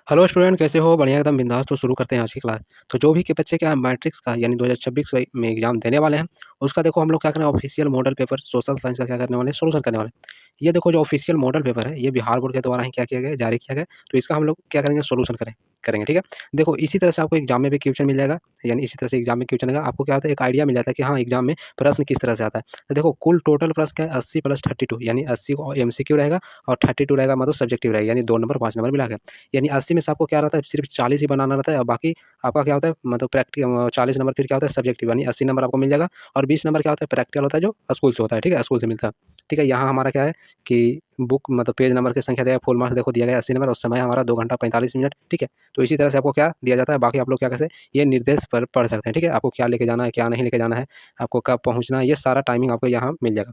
Hello student, कैसे हो? बढ़िया एकदम बिंदास। तो शुरू करते हैं आज की क्लास। तो जो भी के बच्चे क्या मैट्रिक्स का यानी 2026 में एग्जाम देने वाले हैं, उसका देखो हम लोग क्या करें, official model paper social science का क्या करने वाले हैं, सोल्यूशन करने वाले हैं। ये देखो जो ऑफिशियल मॉडल पेपर है, ये बिहार बोर्ड के द्वारा ही क्या किया गया है, जारी किया गया है। तो इसका हम लोग क्या करेंगे, सोल्यूशन करेंगे, ठीक है। देखो इसी तरह से आपको एग्जाम में भी क्वेश्चन मिल जाएगा, यानी इसी तरह से एग्जाम में क्वेश्चन आएगा, आपको क्या होता है, एक आइडिया मिल जाता है कि हाँ एग्जाम में प्रश्न किस तरह से आता है। तो देखो कुल टोटल प्रश्न क्या है, 80 + 32, यानी 80 MCQ रहेगा और 32 रहेगा मतलब सब्जेक्टिव रहेगा, यानी 2 नंबर 5 नंबर मिला के। यानी 80 में से आपको क्या रहता है, सिर्फ 40 ही बनाना रहता है और बाकी आपका क्या होता है, मतलब 40 नंबर फिर क्या होता है, सब्जेक्टिव, यानी 80 नंबर आपको मिल जाएगा। और 20 नंबर क्या होता है, प्रैक्टिकल होता है, जो स्कूल से होता है, ठीक है, स्कूल से मिलता है। ठीक है, यहाँ हमारा क्या है कि बुक मतलब पेज नंबर की संख्या दिया, फुल मार्क्स देखो दिया गया 80 नंबर और समय हमारा 2 घंटा 45 मिनट, ठीक है। तो इसी तरह से आपको क्या दिया जाता है, बाकी आप लोग क्या कैसे ये निर्देश पर पढ़ सकते हैं, ठीक है। आपको क्या लेके जाना है, क्या नहीं लेके जाना है, आपको कब पहुँचना है, ये सारा टाइमिंग आपको यहाँ मिल जाएगा।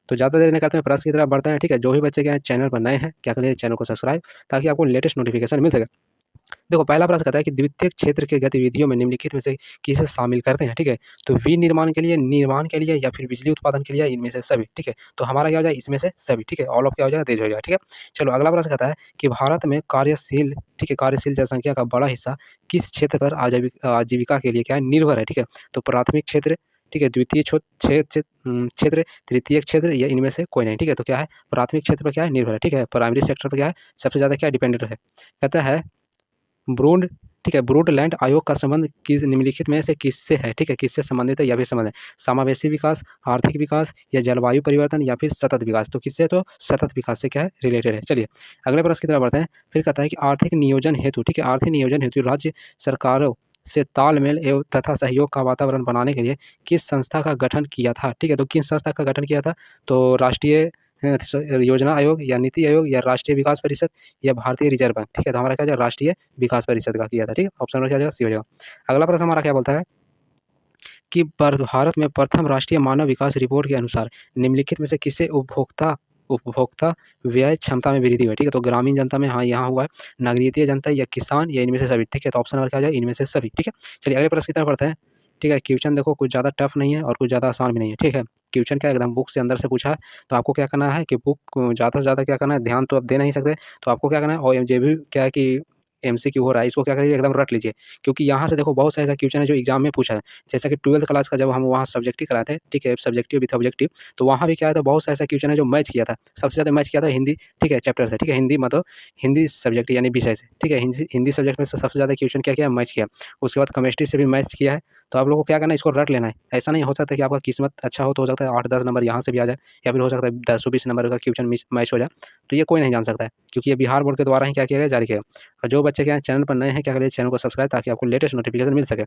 तो ज़्यादा देर नहीं करते हैं, प्रश्न की तरफ बढ़ते हैं, ठीक है। जो भी बच्चे क्या है चैनल पर नए हैं, क्या करिए चैनल को सब्सक्राइब, ताकि आपको लेटेस्ट नोटिफिकेशन मिल सके। देखो पहला प्रश्न कहता है कि द्वितीय क्षेत्र के गतिविधियों में निम्नलिखित में से किसे शामिल करते हैं, ठीक है। तो विनिर्माण के लिए, निर्माण के लिए या फिर बिजली उत्पादन के लिए, इनमें से सभी, ठीक है। तो हमारा क्या हो जाए, इसमें से सभी, ठीक है। ऑल ऑफ क्या हो जाएगा, तेज हो जाएगा, ठीक है। चलो अगला प्रश्न कहता है कि भारत में कार्यशील, ठीक है, कार्यशील जनसंख्या का बड़ा हिस्सा किस क्षेत्र पर आजीविका के लिए क्या है, निर्भर है, ठीक है। तो प्राथमिक क्षेत्र, ठीक है, द्वितीय क्षेत्र, तृतीय क्षेत्र या इनमें से कोई नहीं, ठीक है। तो क्या है, प्राथमिक क्षेत्र पर क्या है, निर्भर है, ठीक है। प्राइमरी सेक्टर पर क्या है, सबसे ज़्यादा क्या डिपेंडेंट है। कहता है ब्रूड, ठीक है, ब्रूडलैंड आयोग का संबंध किस निम्नलिखित में से किससे है, ठीक है, किससे संबंधित है या फिर संबंध है। समावेशी विकास, आर्थिक विकास या जलवायु परिवर्तन या फिर सतत विकास। तो किससे, तो सतत विकास से क्या है, रिलेटेड है। चलिए अगले प्रश्न की तरफ बढ़ते हैं। फिर कहता है कि आर्थिक नियोजन हेतु, ठीक है, आर्थिक नियोजन हेतु राज्य सरकारों से तालमेल एवं तथा सहयोग का वातावरण बनाने के लिए किस संस्था का गठन किया था, ठीक है। तो किस संस्था का गठन किया था, तो राष्ट्रीय योजना आयोग या नीति आयोग या राष्ट्रीय विकास परिषद या भारतीय रिजर्व बैंक, ठीक है। तो हमारा क्या हो जाएगा, राष्ट्रीय विकास परिषद का किया था, ठीक है। ऑप्शन नंबर क्या हो जाएगा, सी हो जाएगा। अगला प्रश्न हमारा क्या बोलता है कि भारत में प्रथम राष्ट्रीय मानव विकास रिपोर्ट के अनुसार निम्नलिखित में से किसे उपभोक्ता उपभोक्ता व्यय क्षमता में वृद्धि हुई, ठीक है। तो ग्रामीण जनता में, हाँ यहाँ हुआ है, नगरीय जनता या किसान या इनमें से सभी, ठीक है। तो ऑप्शन नंबर क्या हो जाएगा, इनमें से सभी, ठीक है। चलिए अगले प्रश्न की तरफ बढ़ते हैं, ठीक है। क्वेश्चन देखो कुछ ज़्यादा टफ नहीं है और कुछ ज़्यादा आसान भी नहीं है, ठीक है। क्वेश्चन क्या एकदम बुक से अंदर से पूछा है। तो आपको क्या करना है कि बुक ज़्यादा से ज़्यादा क्या करना है, ध्यान तो आप दे नहीं सकते, तो आपको क्या करना है, और जो भी क्या है कि MCQ हो रहा है, इसको क्या करिए, एकदम रट लीजिए। क्योंकि यहाँ से देखो बहुत सा ऐसा क्वेश्चन है जो एग्जाम में पूछा है। जैसा कि 12th क्लास का जब हम वहाँ सब्जेक्टिव कराए थे, ठीक है, सब्जेक्टिव विथ ऑब्जेक्टिव, तो वहाँ भी क्या है, तो बहुत सा ऐसा क्वेश्चन है जो मैच किया था। सबसे ज़्यादा मैच किया था हिंदी, ठीक है, चैप्टर से, ठीक है, हिंदी मतलब हिंदी सब्जेक्ट यानी विषय से, ठीक है। हिंदी सब्जेक्ट में से सबसे ज़्यादा क्वेश्चन क्या किया, मैच किया। उसके बाद केमिस्ट्री से भी मैच किया है। तो आप लोगों को क्या करना है, इसको रट लेना है। ऐसा नहीं हो सकता कि आपका किस्मत अच्छा हो तो सकता है 8-10 नंबर यहाँ से भी आ जाए, या फिर हो सकता है 10-20 नंबर का क्वेश्चन मैच हो जाए। तो ये कोई नहीं जान सकता है, क्योंकि ये बिहार बोर्ड के द्वारा ही क्या किया गया, जारी किया गया। और जो बच्चे क्या हैं चैनल पर नए हैं, क्या करिए चैनल को सब्सक्राइब, ताकि आपको लेटेस्ट नोटिफिकेशन मिल सके।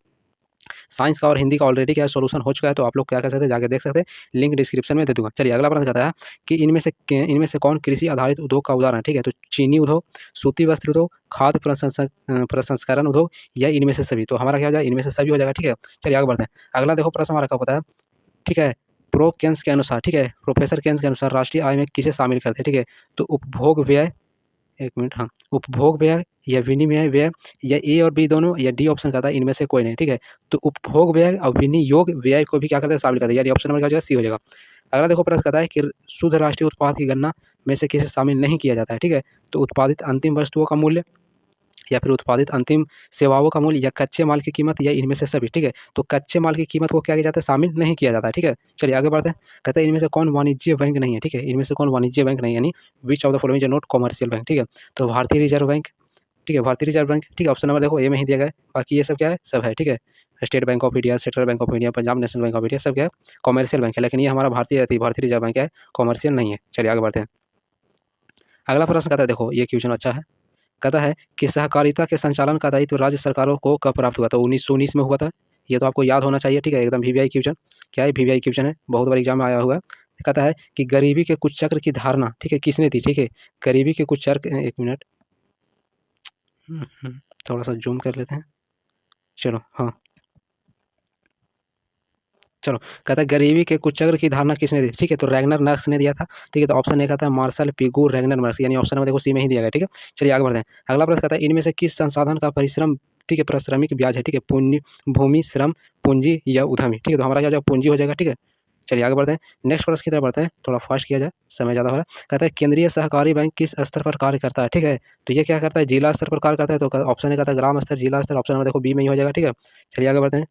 साइंस का और हिंदी का ऑलरेडी क्या है, सॉल्यूशन हो चुका है, तो आप लोग क्या कर सकते हैं, जाके देख सकते हैं, लिंक डिस्क्रिप्शन में दे दूँगा। चलिए अगला प्रश्न कहता है कि इनमें से कौन कृषि आधारित उद्योग का उदाहरण है, ठीक है। तो चीनी उद्योग, सूती वस्त्र उद्योग, खाद्य प्रसंस्करण उद्योग या इनमें से सभी। तो हमारा क्या हो जाएगा, इनमें से सभी हो जाएगा, ठीक है। चलिए आगे बढ़ते हैं। अगला देखो प्रश्न हमारा क्या होता है, ठीक है। प्रो केन्स के अनुसार, ठीक है, प्रोफेसर केन्स के अनुसार राष्ट्रीय आय में किसे शामिल करते हैं, ठीक है। तो उपभोग व्यय, एक मिनट, हाँ, उपभोग व्यय या विनिमय व्यय या ए और बी दोनों या डी ऑप्शन कहता है इनमें से कोई नहीं, ठीक है। तो उपभोग व्यय और विनियोग व्यय को भी क्या करते हैं, शामिल करते हैं, यानी ऑप्शन नंबर क्या हो जाएगा, सी हो जाएगा। अगला देखो प्रश्न कहता है कि शुद्ध राष्ट्रीय उत्पाद की गणना में से किसे शामिल नहीं किया जाता है, ठीक है। तो उत्पादित अंतिम वस्तुओं का मूल्य या फिर उत्पादित अंतिम सेवाओं का मूल्य या कच्चे माल की कीमत या इनमें से सभी, ठीक है। तो कच्चे माल की कीमत को क्या किया जाता है, शामिल नहीं किया जाता है, ठीक है। चलिए आगे बढ़ते हैं। कहते हैं इनमें से कौन वाणिज्य बैंक नहीं है, ठीक है। इनमें से कौन वाणिज्य बैंक नहीं है, यानी which of the following is not commercial bank, ठीक है। तो भारतीय रिजर्व बैंक, ठीक है, भारतीय रिजर्व बैंक, ठीक है। ऑप्शन नंबर देखो ए में ही दिया गया है, बाकी ये सब क्या है, सब है, ठीक है। State bank of India, central bank of India, Punjab national bank of India, सब क्या है, कॉमर्शियल बैंक है। लेकिन ये हमारा भारतीय रिजर्व बैंक है, कॉमर्शियल नहीं है। चलिए आगे बढ़ते हैं। अगला प्रश्न कहता है, देखो ये क्वेश्चन अच्छा है। कहता है कि सहकारिता के संचालन का दायित्व राज्य सरकारों को कब प्राप्त हुआ था, 1919 में हुआ था। ये तो आपको याद होना चाहिए, ठीक है, एकदम VVI क्वेश्चन, क्या है, VVI क्वेश्चन है, बहुत बार एग्जाम में आया हुआ है। कहता है कि गरीबी के कुछ चक्र की धारणा, ठीक है, किसने दी, ठीक है। गरीबी के कुछ चक्र, एक मिनट, थोड़ा सा जूम कर लेते हैं, चलो हाँ, चलो। कहता है गरीबी के कुचक्र की धारणा किसने दी, ठीक है। तो रैगनर मार्क्स ने दिया था, ठीक है। तो ऑप्शन ए कहता है मार्शल पिगू रैगनर मार्क्स, यानी ऑप्शन में देखो सी में ही दिया गया, ठीक है। चलिए आगे बढ़ते हैं। अगला प्रश्न कहता है इनमें से किस संसाधन का परिश्रम, ठीक है, पारिश्रमिक ब्याज है, ठीक है। भूमि, श्रम, पूंजी या उद्यमी, ठीक है। तो हमारा क्या हो जाएगा, पूंजी हो जाएगा, ठीक है। चलिए आगे बढ़ते हैं, नेक्स्ट प्रश्न की तरफ बढ़ते हैं, थोड़ा फास्ट किया जाए, समय ज़्यादा हो रहा है। कहता है केंद्रीय सहकारी बैंक किस स्तर पर कार्य करता है, ठीक है। तो ये क्या करता है, जिला स्तर पर कार्य करता है, तो ऑप्शन ए कहता है ग्राम स्तर, जिला स्तर, ऑप्शन नंबर देखो बी में ही हो जाएगा, ठीक है। चलिए आगे बढ़ते हैं,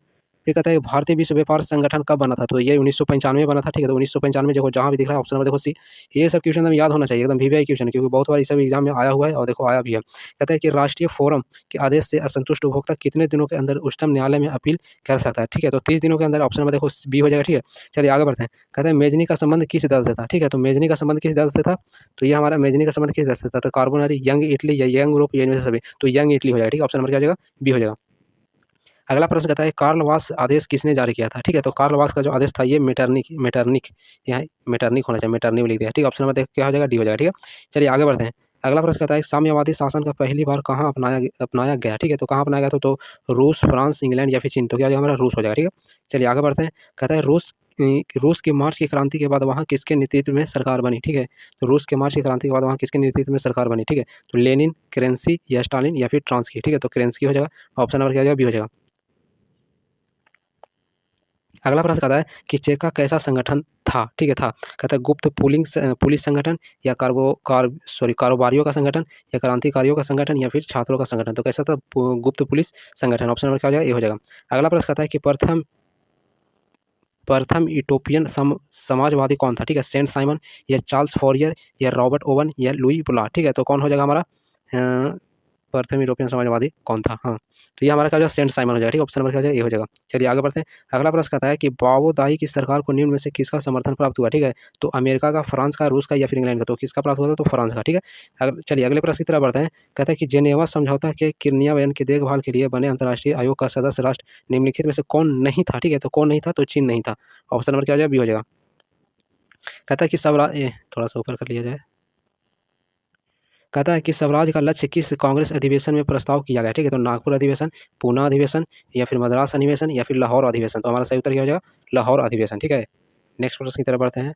फिर कहता है भारतीय विश्व व्यापार संगठन कब बना था, तो ये 1995 में बना था, ठीक है। तो 1995 देखो जहाँ भी दिख रहा है ऑप्शन नंबर देखो सी। ये सब क्वेश्चन हमें याद होना चाहिए, एकदम वीवीआई क्वेश्चन है, क्योंकि बहुत बार इस सब एग्जाम में आया हुआ है और देखो आया भी है। कहता है कि राष्ट्रीय फोरम के आदेश से असंतुष्ट उपभोक्ता कितने दिनों के अंदर उच्चतम न्यायालय में अपील कर सकता है, ठीक है। तो 30 दिनों के अंदर, ऑप्शन नंबर देखो बी हो जाएगा, ठीक है। चलिए आगे बढ़ते हैं, कहते हैं मेजनी का संबंध किस दल से था, ठीक है। तो मेजनी का संबंध किस दल से था, तो ये हमारा मेजनी का संबंध किस दल से था, तो कार्बोनरी, यंग इटली या यंग ग्रुप, या इनमें से सभी, तो यंग इटली हो जाएगा, ठीक है। ऑप्शन नंबर क्या हो जाएगा, बी हो जाएगा। अगला प्रश्न कहता है कार्ल वास आदेश किसने जारी किया था, ठीक है। तो कार्ल वास का जो आदेश था ये मेटरनिक यहाँ मेटरनिक होना चाहिए, मेटरनिक लिख दिया, ठीक है। ऑप्शन नंबर देख क्या हो जाएगा, डी हो जाएगा, ठीक है। चलिए आगे बढ़ते हैं, अगला प्रश्न कहता है साम्यवादी शासन का पहली बार कहाँ अपनाया गया, ठीक है। तो कहाँ अपनाया गया था, तो रूस, फ्रांस, इंग्लैंड या फिर चीन, तो क्या हो जाएगा हमारा रूस हो जाएगा, ठीक है। चलिए आगे बढ़ते हैं, कहता है रूस की मार्च की क्रांति के बाद वहाँ किसके नेतृत्व में सरकार बनी, ठीक है। तो रूस के मार्च की क्रांति के बाद वहाँ किसके नेतृत्व में सरकार बनी, ठीक है। तो लेनिन, केरेंसी या स्टालिन या फिर ट्रांस्की, ठीक है। तो केरेंस्की हो जाएगा, ऑप्शन नंबर क्या हो जाएगा, बी हो जाएगा। अगला प्रश्न कहता है कि चेका कैसा संगठन था, ठीक है, था। कहता है गुप्त पुलिस संगठन या कारोबारियों का संगठन या क्रांतिकारियों का संगठन या फिर छात्रों का संगठन, तो कैसा था, गुप्त पुलिस संगठन, ऑप्शन नंबर क्या हो जाएगा, ये हो जाएगा। अगला प्रश्न कहता है कि प्रथम यूटोपियन समाजवादी कौन था, ठीक है। सेंट साइमन या चार्ल्स फॉरियर या रॉबर्ट ओवन या लुई बुला, ठीक है। तो कौन हो जाएगा हमारा प्रथम यूरोपियन समाजवादी कौन था, हाँ। तो ये हमारा क्या हो जाएगा, सेंट साइमन हो जाएगा, ठीक है। ऑप्शन नंबर क्या हो जाएगा, ये हो जाएगा। चलिए आगे बढ़ते हैं, अगला प्रश्न कहता है कि बाबूदाई की सरकार को निम्न में से किसका समर्थन प्राप्त हुआ, ठीक है। तो अमेरिका का, फ्रांस का, रूस का या फिर इंग्लैंड का, तो किसका प्राप्त हुआ था, तो फ्रांस का, ठीक है। चलिए अगले प्रश्न की तरफ बढ़ते हैं, कहता है कि जेनेवा समझौता के क्रियान्वयन की देखभाल के लिए बने अंतर्राष्ट्रीय आयोग का सदस्य राष्ट्र निम्नलिखित में से कौन नहीं था, ठीक है। तो कौन नहीं था, तो चीन नहीं था, ऑप्शन नंबर क्या हो जाएगा, बी हो जाएगा। कहता है कि थोड़ा सा ऊपर कर लिया जाए, कहता है कि स्वराज का लक्ष्य किस कांग्रेस अधिवेशन में प्रस्ताव किया गया, ठीक है। तो नागपुर अधिवेशन, पूना अधिवेशन या फिर मद्रास अधिवेशन या फिर लाहौर अधिवेशन, तो हमारा सही उत्तर क्या हो जाएगा, लाहौर अधिवेशन, ठीक है। नेक्स्ट प्रश्न की तरफ बढ़ते हैं,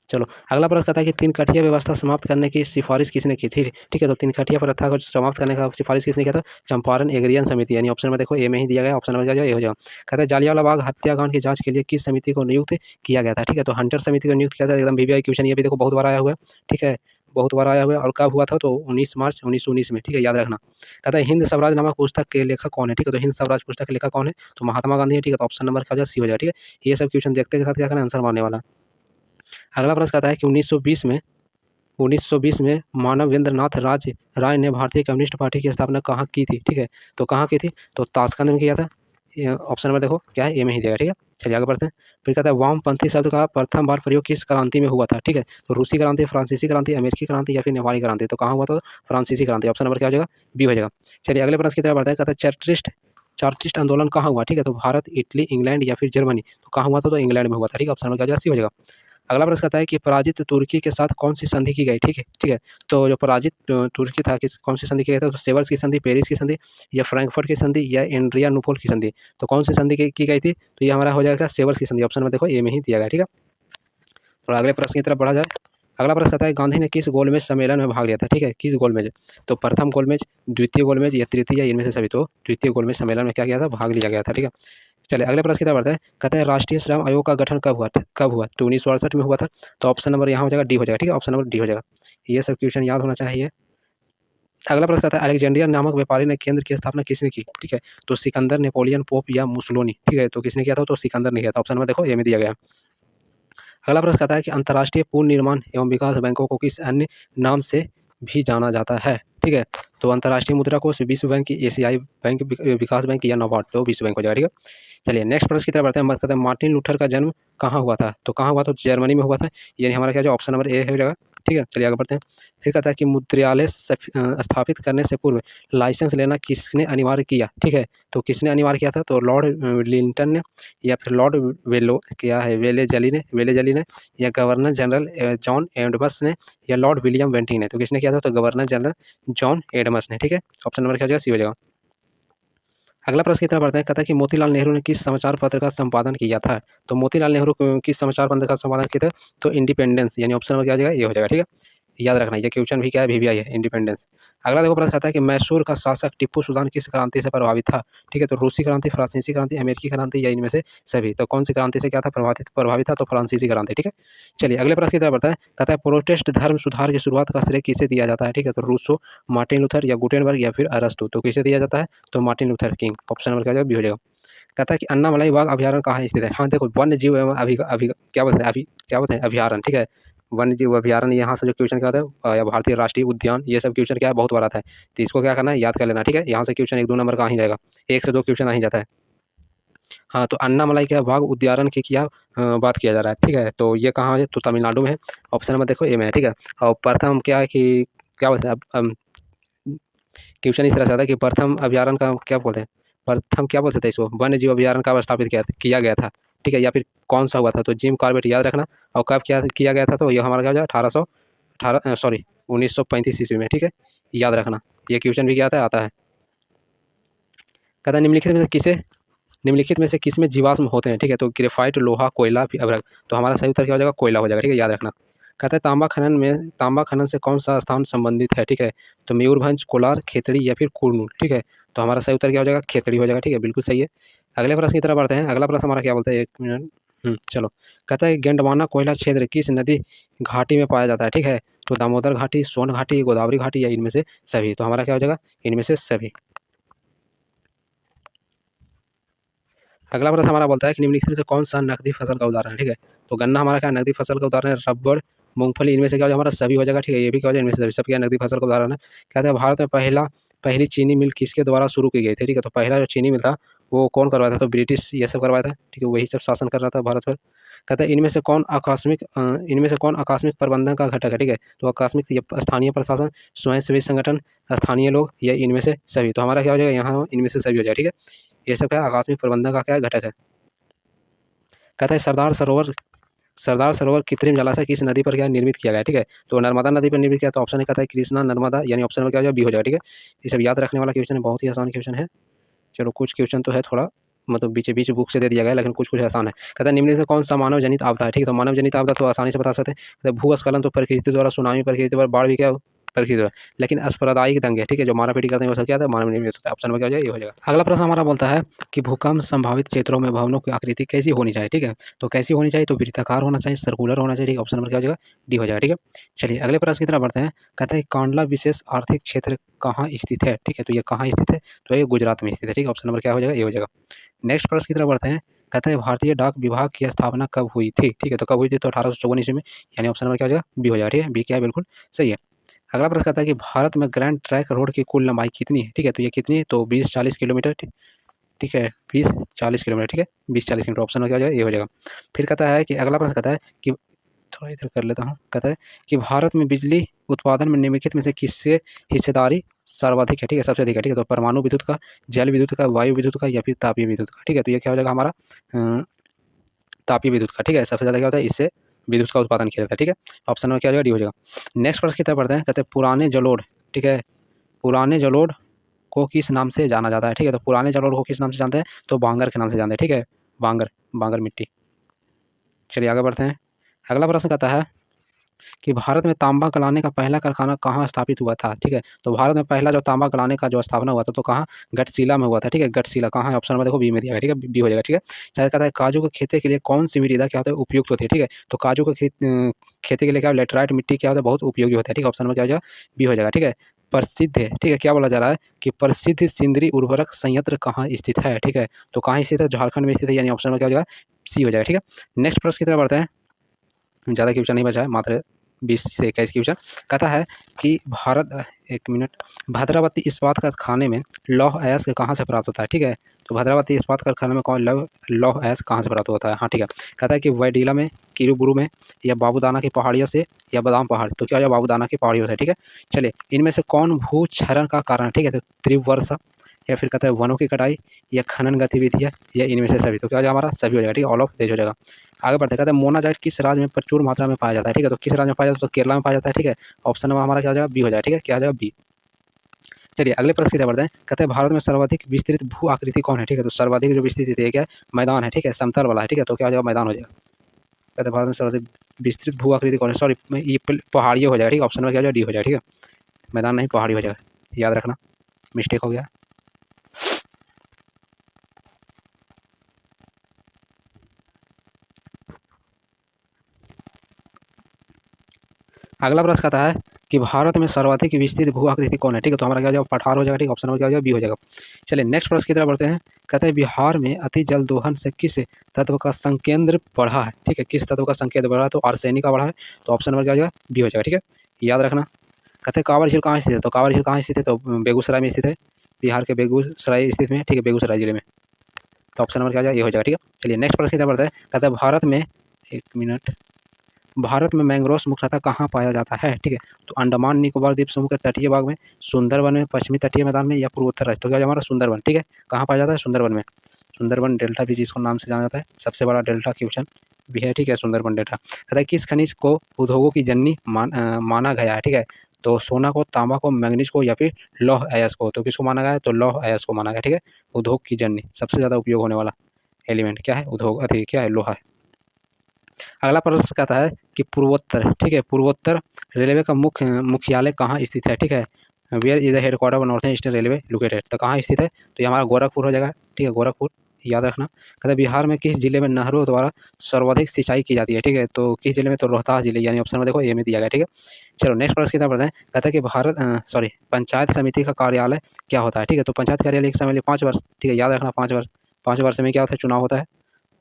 चलो अगला प्रश्न कहता है कि तीन कठिया व्यवस्था समाप्त करने की सिफारिश किसने की थी, ठीक है। तो तीन कठिया प्रथा को समाप्त करने का सिफारिश किसने किया था, चंपारण एग्रियन समिति, यानी ऑप्शन में देखो ए में ही दिया गया, ऑप्शन नंबर क्या हो जाएगा। कहता है जालियांवाला बाग हत्याकांड की जांच के लिए किस समिति को नियुक्त किया गया था, ठीक है। तो हंटर समिति को नियुक्त किया था, एकदम वीवीआई क्वेश्चन, ये भी देखो बहुत बार आया हुआ है, ठीक है, बहुत बार आया हुआ है। और कब हुआ था, तो 19 मार्च 1919 में, ठीक है, याद रखना। कहता है हिंद स्वराज नामक पुस्तक के लेखक कौन है, ठीक है। तो हिंद स्वराज पुस्तक के लेखक कौन है, तो महात्मा गांधी है, ठीक है। तो ऑप्शन नंबर क्या हो जाएगा, सी हो जाएगा, ठीक है। ये सब क्वेश्चन देखते के साथ क्या करना, आंसर मारने वाला। अगला प्रश्न कहता है कि 1920 में मानवेंद्रनाथ राय ने भारतीय कम्युनिस्ट पार्टी की स्थापना कहाँ की थी, ठीक है। तो कहाँ की थी, तो ताशकंद में किया था, ऑप्शन नंबर देखो क्या है, ए में ही देगा, ठीक है। चलिए आगे बढ़ते हैं, फिर कहता है वामपंथी शब्द का प्रथम बार प्रयोग किस क्रांति में हुआ था, ठीक है। तो रूसी क्रांति, फ्रांसीसी क्रांति, अमेरिकी क्रांति या फिर नेपाली क्रांति, तो कहाँ हुआ था, फ्रांसीसी क्रांति, ऑप्शन नंबर क्या हो जाएगा, बी हो जाएगा। चलिए अगले प्रश्न की तरफ बढ़ते हैं, कहता है चार्टिस्ट आंदोलन कहाँ हुआ, ठीक है। तो भारत, इटली, इंग्लैंड या फिर जर्मनी, तो कहाँ हुआ था, तो इंग्लैंड में हुआ था, ठीक है। ऑप्शन नंबर क्या हो जाएगा, सी हो जाएगा। अगला प्रश्न कहता है कि पराजित तुर्की के साथ कौन सी संधि की गई, ठीक है, ठीक है। तो जो पराजित तुर्की था, किस कौन सी संधि की गई था, तो सेवर्स की संधि, पेरिस की संधि या फ्रैंकफर्ट की संधि या एड्रियानोपल की संधि, तो कौन सी संधि की गई थी, तो ये हमारा हो जाएगा सेवर्स की संधि, ऑप्शन में देखो ए में ही दिया गया, ठीक है। तो अगले प्रश्न की तरफ बढ़ा जाए, अगला प्रश्न कहता है गांधी ने किस गोलमेज सम्मेलन में भाग लिया था, ठीक है, किस गोलमेज, तो प्रथम गोलमेज, द्वितीय गोलमेज या तृतीय या इनमें से सभी, तो द्वितीय गोलमेज सम्मेलन में क्या किया था, भाग लिया गया था, ठीक है। चलिए अगले प्रश्न की तरफ बढ़ते हैं, कहते हैं राष्ट्रीय श्रम आयोग का गठन कब हुआ तो 1968 में हुआ था, तो ऑप्शन नंबर यहाँ हो जाएगा, डी हो जाएगा, ठीक है। ऑप्शन नंबर डी हो जाएगा, ये सब क्वेश्चन याद होना चाहिए। अगला प्रश्न कहता है अलेक्जेंड्रिया नामक व्यापारी ने केंद्र की स्थापना किसने की, ठीक है। तो सिकंदर, नेपोलियन, पोप या मुसोलिनी, ठीक है। तो किसने किया था, तो सिकंदर ने किया था, ऑप्शन नंबर देखो ए में दिया गया। अगला प्रश्न कहता है कि अंतर्राष्ट्रीय पूर्ण निर्माण एवं विकास बैंकों को किस अन्य नाम से भी जाना जाता है, ठीक है। तो अंतर्राष्ट्रीय मुद्रा कोष, विश्व बैंक, एशियाई बैंक, विकास बैंक या नाबार्ड, तो विश्व बैंक हो जाएगा, ठीक है। चलिए नेक्स्ट प्रश्न की तरफ बढ़ते हैं, बात करते हैं मार्टिन लूथर का जन्म कहाँ हुआ था, तो कहाँ हुआ, तो जर्मनी में हुआ था, यानी हमारा क्या जो ऑप्शन नंबर ए हो जाएगा, ठीक है। चलिए आगे बढ़ते हैं, फिर कहता है कि मुद्रालय स्थापित करने से पूर्व लाइसेंस लेना किसने अनिवार्य किया, ठीक है। तो किसने अनिवार्य किया था, तो लॉर्ड लिंटन ने या फिर लॉर्ड वेलेजली ने या गवर्नर जनरल जॉन एडम्स ने या लॉर्ड विलियम बेंटिंग ने, तो किसने किया था, तो गवर्नर जनरल जॉन एडम्स ने, ठीक है। ऑप्शन नंबर क्या हो जाएगा, सी हो जाएगा। अगला प्रश्न की तरफ बढ़ते हैं, कहता है कि मोतीलाल नेहरू ने किस समाचार पत्र का संपादन किया था, तो मोतीलाल नेहरू किस समाचार पत्र का संपादन किया था, तो इंडिपेंडेंस, यानी ऑप्शन नंबर क्या हो जाएगा, ये हो जाएगा, ठीक है। याद रखना, ये क्वेश्चन भी क्या है, VVI है, इंडिपेंडेंस। अगला देखो प्रश्न कहता है कि मैसूर का शासक टीपू सुल्तान किस क्रांति से प्रभावित था? ठीक है, तो रूसी क्रांति, फ्रांसीसी क्रांति, अमेरिकी क्रांति या इनमें से सभी। तो कौन सी क्रांति से क्या था, प्रभावित था? तो फ्रांसीसी क्रांति। ठीक है, चलिए अगले प्रश्न की तरफ बढ़ते हैं। कहता है प्रोटेस्ट धर्म सुधार की शुरुआत का श्रेय किसे दिया जाता है? ठीक है, तो रूसो, मार्टिन लूथर या गुटेनबर्ग या फिर अरस्तु। तो किसे दिया जाता है? तो Martin Luther king. Option number क्या हो जाएगा? बी हो जाएगा। कहता है कि अन्नामलाई बाघ अभयारण्य कहाँ स्थित है? हाँ देखो, वन्य जीव एवं क्या बोलते हैं अभयारण्य। ठीक है, वन्य जीव अभयारण्य, यहाँ से जो क्वेश्चन क्या होता है, या भारतीय राष्ट्रीय उद्यान, ये सब क्वेश्चन क्या है, बहुत बड़ा था। तो इसको क्या करना है, याद कर लेना। ठीक है, यहाँ से क्वेश्चन 1-2 नंबर का आ ही जाएगा, 1 से 2 क्वेश्चन आ ही जाता है। हाँ, तो अन्नामलाई क्या बाघ उद्यान की क्या बात किया जा रहा है। ठीक है, तो ये कहाँ है, तो तमिलनाडु में है। ऑप्शन नंबर देखो ए में है। ठीक है, और प्रथम क्या है कि क्या बोलते हैं, अब क्वेश्चन इस तरह से आता है कि प्रथम अभयारण्य का क्या बोलते हैं, प्रथम क्या बोलते थे इसको, वन्य जीव अभयारण्य कब स्थापित किया गया था? ठीक है, या फिर कौन सा हुआ था? तो जिम कॉर्बेट, याद रखना। और कब क्या किया गया था? तो ये हमारा क्या हो जाएगा, 1935 ईस्वी में। ठीक है, याद रखना, ये क्वेश्चन भी क्या आता है। कहता है निम्नलिखित में से किस में जीवाश्म होते हैं? ठीक है, तो ग्रेफाइट, लोहा, कोयला, फिर अभ्रक। तो हमारा सही उत्तर क्या हो जाएगा, कोयला हो जाएगा। ठीक है, याद रखना। कहता है तांबा खनन से कौन सा स्थान संबंधित है? ठीक है, तो मयूरभंज, कोलार, खेतड़ी या फिर कुरनूल। ठीक है, तो हमारा सही उत्तर क्या हो जाएगा, खेतड़ी हो जाएगा। ठीक है, बिल्कुल सही है। अगले प्रश्न की तरफ बढ़ते हैं। अगला प्रश्न हमारा क्या बोलते हैं, 1 मिनट, चलो। कहता है गेंडवाना कोयला क्षेत्र किस नदी घाटी में पाया जाता है? ठीक है, तो दामोदर घाटी, सोन घाटी, गोदावरी घाटी या इनमें से सभी। तो हमारा क्या हो जाएगा, इनमें से सभी। अगला प्रश्न हमारा बोलता है कि निम्नलिखित में से कौन सा नकदी फसल का उदाहरण है? ठीक है, तो गन्ना हमारा क्या नकदी फसल का उदाहरण है, रबड़, मूंगफली, इनमें से क्या हो जाएगा, हमारा सभी हो जाएगा। ठीक है, ये भी क्या हो जाएगा, इनमें से सभी, सब क्या नकदी फसल का उदाहरण है। कहते हैं भारत में पहली चीनी मिल किसके द्वारा शुरू की गई थी? ठीक है, तो पहला जो चीनी मिल था वो कौन करवाया था? तो ब्रिटिश ये सब करवाया था। ठीक है, वही सब शासन कर रहा था भारत पर। कहते हैं इनमें से कौन आकस्मिक प्रबंधन का घटक है? ठीक है, तो आकस्मिक स्थानीय प्रशासन, स्वयंसेवी संगठन, स्थानीय लोग या इनमें से सभी। तो हमारा क्या हो जाएगा, यहाँ इनमें से सभी हो जाएगा। ठीक है, ये सब क्या है, आकस्मिक प्रबंधन का क्या घटक है। कहता है सरदार सरोवर कृत्रिम जलाशय किस नदी पर क्या निर्मित किया गया? ठीक है, तो नर्मदा नदी पर निर्मित किया। तो ऑप्शन कहता है कृष्णा, नर्मदा, यानी ऑप्शन में क्या हो जाएगा, बी हो जाएगा। ठीक है, ये सब याद रखने वाला क्वेश्चन है, बहुत ही आसान क्वेश्चन है। चलो, कुछ क्वेश्चन तो है थोड़ा, मतलब बीच बीच बुक से दे दिया गया, लेकिन कुछ आसान है। कहता है निम्नलिखित में कौन सा मानव जनित आपदा है? ठीक है, तो मानव जनित आपदा तो आसानी से बता सकते हैं। कहता है भूस्खलन तो प्रकृति द्वारा, सुनामी प्रकृति द्वारा, बाढ़ भी क्या प्रकृति द्वारा, लेकिन असंप्रदायिक दंगे, ठीक है, जो मारापीटी करते हैं वो सब क्या था, मानव निर्मित होता है। ऑप्शन में क्या हो जाएगा, ये हो जाएगा। अगला प्रश्न हमारा बोलता है कि भूकंप संभावित क्षेत्रों में भवनों की आकृति कैसी होनी चाहिए? ठीक है, तो कैसी होनी चाहिए, तो वृत्ताकार होना चाहिए, सर्कुलर होना चाहिए। ठीक है, ऑप्शन नंबर क्या हो जाएगा, डी हो जाएगा। ठीक है, चलिए अगले प्रश्न की तरफ बढ़ते हैं। कहता है कांडला विशेष आर्थिक क्षेत्र कहाँ स्थित है? ठीक है, तो ये कहाँ स्थित है, तो ये गुजरात में स्थित है। ठीक है, ऑप्शन नंबर क्या हो जाएगा, ये हो जाएगा। नेक्स्ट प्रश्न की तरफ बढ़ते हैं। कहता है भारतीय डाक विभाग की स्थापना कब हुई थी? ठीक है, तो कब हुई थी, तो 1854 ईस्वी में, यानी ऑप्शन नंबर क्या हो जाएगा, बी हो जाएगा। ठीक है, बी क्या है, बिल्कुल सही है। अगला प्रश्न कहता है कि भारत में ग्रैंड ट्रैक रोड की कुल लंबाई कितनी है? ठीक है, तो ये कितनी है, तो 20-40 किलोमीटर। ठीक है, 20-40 किलोमीटर। ठीक है, 20-40 किलोमीटर, ऑप्शन में क्या हो जाएगा, ये हो जाएगा। फिर कहता है कि अगला प्रश्न कहता है कि थोड़ा इधर कर लेता हूँ। कहता है कि भारत में बिजली उत्पादन में निम्नलिखित में से किससे हिस्सेदारी सर्वाधिक है? ठीक है, सबसे अधिक है। ठीक है, तो परमाणु विद्युत का, जल विद्युत का, वायु विद्युत का या फिर तापीय विद्युत का। ठीक है, तो ये क्या हो जाएगा हमारा तापीय विद्युत का। ठीक है, सबसे ज़्यादा क्या होता है, इससे विद्युत का उत्पादन किया जाता है। ठीक है, ऑप्शन में क्या हो जाएगा, डी हो जाएगा। नेक्स्ट प्रश्न की तरफ बढ़ते हैं। कहते हैं पुराने जलोढ़, ठीक है, पुराने जलोढ़ को किस नाम से जाना जाता है? ठीक है, तो पुराने जलोढ़ को किस नाम से जानते हैं, तो बांगर के नाम से जानते हैं। ठीक है, बांगर मिट्टी। चलिए आगे बढ़ते हैं। अगला प्रश्न कहता है कि भारत में तांबा गलाने का पहला कारखाना कहाँ स्थापित हुआ था? ठीक है, तो भारत में पहला जो तांबा गलाने का जो स्थापना हुआ था, तो कहाँ, गढ़शिला में हुआ था। ठीक है, गढ़शिला कहाँ है, ऑप्शन में देखो बी में दिया गया। ठीक है, बी हो जाएगा। ठीक है, शायद कहता है काजू के खेती के लिए कौन सी मृदा क्या होता है, उपयुक्त होती है? ठीक है, तो काजू के खेती के लिए क्या लेटराइट मिट्टी क्या होता है, बहुत उपयोगी होता है। ठीक है, ऑप्शन में क्या हो जाएगा, बी हो जाएगा। ठीक है, प्रसिद्ध है। ठीक है, क्या बोला जा रहा है कि प्रसिद्ध सिंदरी उर्वरक संयंत्र कहाँ स्थित है? ठीक है, तो कहाँ स्थित है, झारखंड में स्थित है, यानी ऑप्शन में क्या हो जाएगा, सी हो जाएगा। ठीक है, नेक्स्ट प्रश्न की तरफ बढ़ते हैं। ज़्यादा क्वेश्चन नहीं बचा है, मात्र 20 से 21 क्वेश्चन। कहता है कि एक मिनट, भद्रावती इस्पात कारखाने में लौह अयस्क कहाँ से प्राप्त होता है? ठीक है, तो भद्रावती इस्पात कारखाने में कौन लौह अयस्क कहाँ से प्राप्त होता है? हाँ ठीक है, कहता है कि वैडीला में, किरूबुरु में, या बाबूदाना की पहाड़ियों से, या बादाम पहाड़। तो क्या हो जाएगा, बाबूदाना की पहाड़ियों से। ठीक है, चलिए इनमें से कौन भूक्षरण का कारण है? ठीक है, तो तीव्र वर्षा, या फिर कहता है वनों की कटाई, या खनन गतिविधियाँ, या इनमें से सभी। तो क्या हो जाएगा, हमारा सभी हो जाएगा। ठीक है, ऑल ऑफ दिस हो जाएगा। आगे बढ़ते कहते हैं मोनाजाइट किस राज्य में प्रचुर मात्रा में पाया जाता है? ठीक है, तो किस राज्य में पाया जाता है, तो केरला में पाया जाता है। ठीक है, ऑप्शन में हमारा क्या हो जाएगा, बी हो जाएगा। ठीक है, क्या हो जाएगा, बी। चलिए अगले प्रश्न की तरफ बढ़ते हैं। कहते हैं भारत में सर्वाधिक विस्तृत भू आकृति कौन है? ठीक है, तो सर्वाधिक जो विस्तृत है क्या है, मैदान है। ठीक है, समतल वाला है। ठीक है, तो क्या हो जाएगा, मैदान हो जाएगा। कहते हैं भारत में सर्वाधिक विस्तृत भू आकृति कौन है, सॉरी ये पहाड़ियों हो जाएगा, ठीक है, ऑप्शन में क्या हो जाएगा, डी हो जाएगा, ठीक है, मैदान नहीं पहाड़ी हो जाएगा, याद रखना, मिस्टेक हो गया। अगला प्रश्न कहता है कि भारत में सर्वाधिक विस्तृत भू आकृति कौन है, ठीक है, तो हमारा क्या हो जाएगा, पठार हो जाएगा, ठीक है, ऑप्शन नंबर क्या हो जाएगा, बी हो जाएगा। चलिए नेक्स्ट प्रश्न की तरफ बढ़ते हैं। कहते हैं बिहार में अति जल दोहन से किस तत्व का संकेंद्र बढ़ा है, ठीक है, किस तत्व का संकेंद्र बढ़ा है, तो आर्सेनिक का बढ़ा है, तो ऑप्शन नंबर क्या हो जाएगा, बी हो जाएगा, ठीक है, याद रखना। कहते हैं कांवर झील कहाँ स्थित है, तो कांवर झील कहाँ स्थित है, तो बेगूसराय में स्थित है, बिहार के बेगूसराय स्थित में, ठीक है, बेगूसराय जिले में, तो ऑप्शन नंबर क्या हो जाएगा, ये हो जाएगा, ठीक है। चलिए नेक्स्ट प्रश्न की तरफ बढ़ते हैं। कहते हैं भारत में, एक मिनट, भारत में मैंग्रोव्स मुख्यतः कहाँ पाया जाता है, ठीक है, तो अंडमान निकोबार द्वीप समूह के तटीय भाग में, सुंदरवन में, पश्चिमी तटीय मैदान में, या पूर्वोत्तर राज्य, तो क्या हमारा सुंदरवन, ठीक है, कहाँ पाया जाता है, सुंदरवन में, सुंदरवन डेल्टा भी जिसको नाम से जाना जाता है, सबसे बड़ा डेल्टा क्वेश्चन भी है, ठीक है, सुंदरवन डेल्टा। कहता है किस खनिज को उद्योगों की जननी माना गया है, ठीक है, तो सोना को, तांबा को, मैंगनीज को, या फिर लौह अयस्क को, तो किसको माना गया है, तो लौह अयस्क को माना गया, ठीक है, उद्योग की जननी, सबसे ज़्यादा उपयोग होने वाला एलिमेंट क्या है, उद्योग, अति क्या है, लोहा है। अगला प्रश्न कहता है कि पूर्वोत्तर, ठीक है, पूर्वोत्तर रेलवे का मुख्यालय कहाँ स्थित है, ठीक है, where is the headquarter of northern eastern railway located, तो कहाँ स्थित है, तो ये हमारा गोरखपुर हो जाएगा, ठीक है, गोरखपुर, याद रखना। कहते हैं बिहार में किस जिले में नहरों द्वारा सर्वाधिक सिंचाई की जाती है, ठीक है, तो किस जिले में, तो रोहतास जिले, यानी ऑप्शन में देखो ए में दिया गया, ठीक है। चलो नेक्स्ट प्रश्न की तरफ बढ़ते हैं। कहता है कि पंचायत समिति का कार्यालय क्या होता है, ठीक है, तो पंचायत कार्यालय एक समय 5 वर्ष, ठीक है, याद रखना 5 वर्ष में क्या होता है, चुनाव होता है,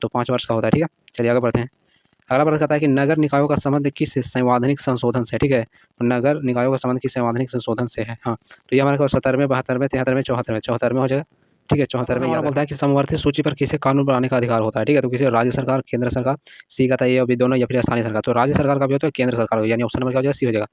तो 5 वर्ष का होता है, ठीक है। चलिए आगे बढ़ते हैं। अगला प्रश्न कहता है कि नगर निकायों का संबंध किस संवैधानिक संशोधन से, ठीक है, नगर निकायों का संबंध किस संवैधानिक संशोधन से है, हाँ, तो ये हमारे को 70वें, 72वें, 73वें, 74वें हो जाएगा, ठीक है, 74वें याद बोलता है कि समवर्ती सूची पर किसे कानून बनाने का अधिकार होता है, ठीक है, तो किसी राज्य सरकार, केंद्र सरकार, सी कहता है ये अभी दोनों, या फिर स्थानीय सरकार, तो राज्य सरकार का भी होता है, केंद्र सरकार हो, यानी ऑप्शन नंबर क्या हो जाएगा, सी हो जाएगा।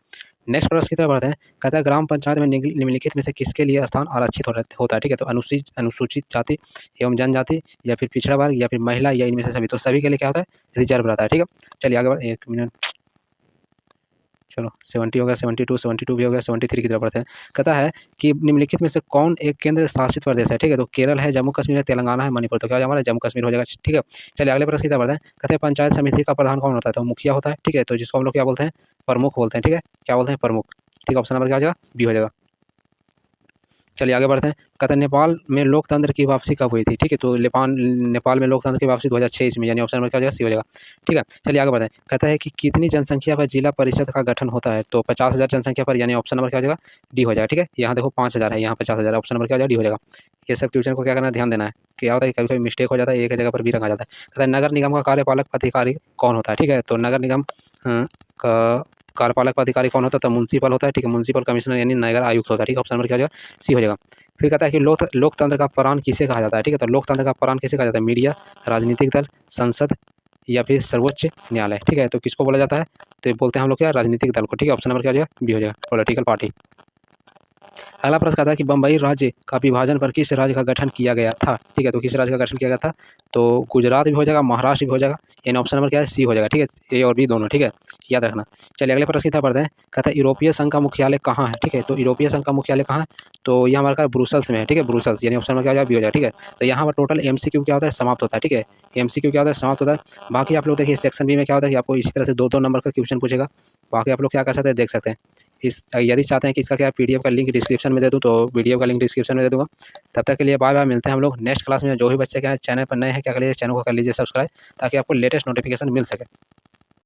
नेक्स्ट प्रश्न की तरफ बढ़ते हैं। कहता है ग्राम पंचायत में निम्नलिखित में से किसके लिए स्थान आरक्षित होता है, ठीक है, तो अनुसूचित जाति एवं जनजाति, या फिर पिछड़ा वर्ग, या फिर महिला, या इनमें से सभी, तो सभी के लिए क्या होता है, रिजर्व रहता है, ठीक है। चलिए आगे बढ़, एक मिनट, चलो 70 हो गया, 72 भी हो गया, 73 की तरफ बढ़ते हैं। कहता है कि निम्नलिखित में से कौन एक केंद्र शासित प्रदेश है, ठीक है, तो केरल है, जम्मू कश्मीर है, तेलंगाना है, मणिपुर, तो क्या हमारा जम्मू कश्मीर हो जाएगा, ठीक है। चलिए अगले प्रश्न की तरफ बढ़ते हैं। कहते हैं पंचायत समिति का प्रधान कौन होता है, तो मुखिया होता है, ठीक है, तो जिसको हम लोग क्या बोलते हैं, प्रमुख बोलते हैं, ठीक है, क्या बोलते हैं, प्रमुख, ठीक है, ऑप्शन नंबर क्या हो जाएगा, बी हो जाएगा। चलिए आगे बढ़ते हैं। कहते हैं नेपाल में लोकतंत्र की वापसी कब हुई थी, ठीक है, तो नेपाल में लोकतंत्र की वापसी 2006 में, यानी ऑप्शन नंबर क्या हो जाएगा, सी हो जाएगा, ठीक है। चलिए आगे बढ़ते हैं। कहता है कि कितनी जनसंख्या पर जिला परिषद का गठन होता है, तो 50,000 जनसंख्या पर, यानी ऑप्शन नंबर क्या हो जाएगा, डी हो जाएगा, ठीक है। यहाँ देखो 5,000 है, यहाँ 50,000, ऑप्शन नंबर क्या हो जाएगा, डी हो जाएगा। ये सब क्वेश्चन को क्या करना है, ध्यान देना है, क्या होता है कभी कभी मिस्टेक हो जाता है, एक जगह पर भी रखा जाता है। कहता है नगर निगम का कार्यपालक अधिकारी कौन होता है, ठीक है, तो नगर निगम का कार्यपालक अधिकारी कौन होता है, तो म्युनिसिपल होता है, ठीक है, म्युनिसिपल कमिश्नर यानी नगर आयुक्त होता है, ठीक है, ऑप्शन नंबर क्या हो जाएगा, सी हो जाएगा। फिर कहता है कि लोकतंत्र का प्राण किसे कहा जाता है, ठीक है, तो लोकतंत्र का प्राण किसे कहा जाता है, मीडिया, राजनीतिक दल, संसद, या फिर सर्वोच्च न्यायालय, ठीक है, तो किसको बोला जाता है, तो बोलते हैं हम लोग क्या, राजनीतिक दल को, ठीक है, ऑप्शन नंबर क्या हो जाएगा, बी हो जाएगा, पॉलिटिकल पार्टी। अगला प्रश्न कहता है कि बम्बई राज्य का विभाजन पर किस राज्य का गठन किया गया था, ठीक है, तो किस राज्य का गठन किया गया था, तो गुजरात भी हो जाएगा, महाराष्ट्र भी हो जाएगा, यानी ऑप्शन नंबर क्या है, सी हो जाएगा, ठीक है, ए और बी दोनों, ठीक है, याद रखना। चलिए अगले प्रश्न की तरफ बढ़ते हैं। कहता है यूरोपीय संघ का मुख्यालय कहाँ है, ठीक है, तो यूरोपीय संघ का मुख्यालय कहाँ है, तो ये हमारा ब्रुसेल्स में है, ठीक है, ब्रुसेल्स, यानी ऑप्शन नंबर क्या हो जाएगा, बी हो जाएगा, ठीक है। तो यहाँ पर टोटल एमसीक्यू क्या होता है, समाप्त होता है, ठीक है, एमसीक्यू क्या होता है, समाप्त होता है। बाकी आप लोग देखिए सेक्शन बी में क्या होता है कि आपको इसी तरह से 2-2 नंबर का क्वेश्चन पूछेगा, बाकी आप लोग क्या कर सकते हैं, देख सकते हैं। यदि चाहते हैं कि इसका क्या पीडीएफ का लिंक डिस्क्रिप्शन में दे दूं, तो वीडियो का लिंक डिस्क्रिप्शन में दे दूंगा। तब तक के लिए बाय बाय, मिलते हैं हम लोग नेक्स्ट क्लास में। जो भी बच्चे क्या चैनल पर नए हैं क्या कर लीजिए, चैनल को कर लीजिए सब्सक्राइब, ताकि आपको लेटेस्ट नोटिफिकेशन मिल सके।